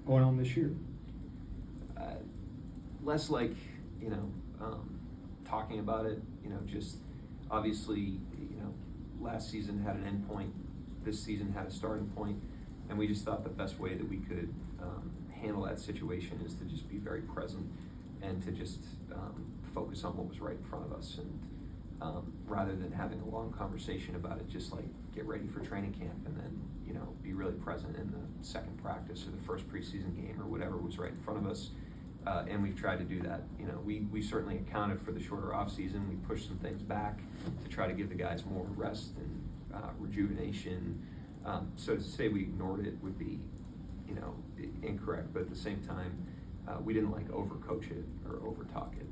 going on this year? Less like, talking about it, just obviously, last season had an end point, this season had a starting point, and we just thought the best way that we could handle that situation is to just be very present and to just focus on what was right in front of us. And rather than having a long conversation about it, just like get ready for training camp and then, be really present in the second practice or the first preseason game or whatever was right in front of us. And we've tried to do that. We certainly accounted for the shorter off season. We pushed some things back to try to give the guys more rest and rejuvenation. So to say we ignored it would be, incorrect. But at the same time, we didn't like overcoach it or overtalk it.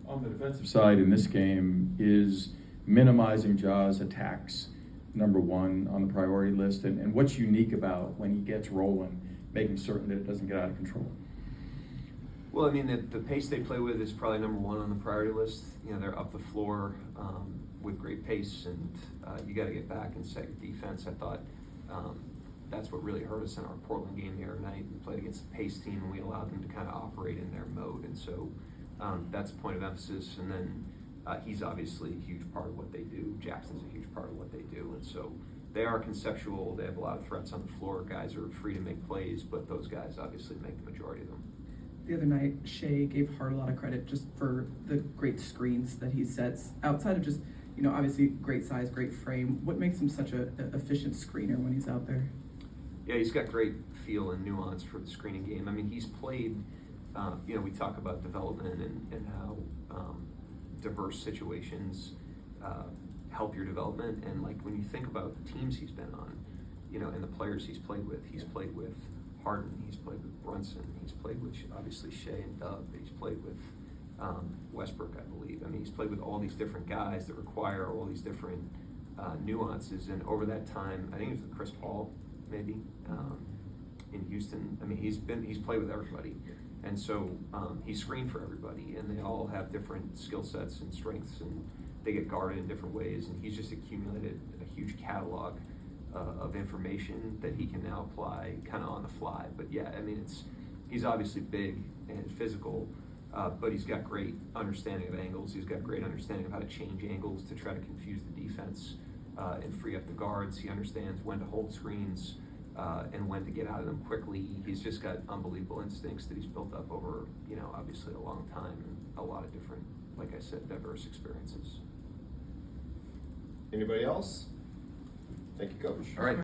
On the defensive side in this game, is minimizing Ja's attacks number one on the priority list? And what's unique about when he gets rolling, making certain that it doesn't get out of control? Well, the pace they play with is probably number one on the priority list. They're up the floor with great pace, and you got to get back and set your defense. I thought that's what really hurt us in our Portland game the other night. We played against the pace team, and we allowed them to kind of operate in their mode, and so that's a point of emphasis. And then he's obviously a huge part of what they do. Jackson's a huge part of what they do, and so they are conceptual. They have a lot of threats on the floor. Guys are free to make plays, but those guys obviously make the majority of them. The other night, Shea gave Hart a lot of credit just for the great screens that he sets. Outside of just, obviously great size, great frame, what makes him such an efficient screener when he's out there? Yeah, he's got great feel and nuance for the screening game. He's played, we talk about development and how diverse situations help your development. And like when you think about the teams he's been on, and the players he's played with Harden, he's played with Brunson, he's played with obviously Shea and Dub, he's played with Westbrook, I believe. He's played with all these different guys that require all these different nuances. And over that time, I think it was with Chris Paul, maybe, in Houston. He's played with everybody. And so he's screened for everybody, and they all have different skill sets and strengths, and they get guarded in different ways. And he's just accumulated a huge catalog of information that he can now apply kind of on the fly. But yeah, he's obviously big and physical, but he's got great understanding of angles. He's got great understanding of how to change angles to try to confuse the defense and free up the guards. He understands when to hold screens and when to get out of them quickly. He's just got unbelievable instincts that he's built up over, obviously a long time and a lot of different, like I said, diverse experiences. Anybody else? Thank you, Coach. All right.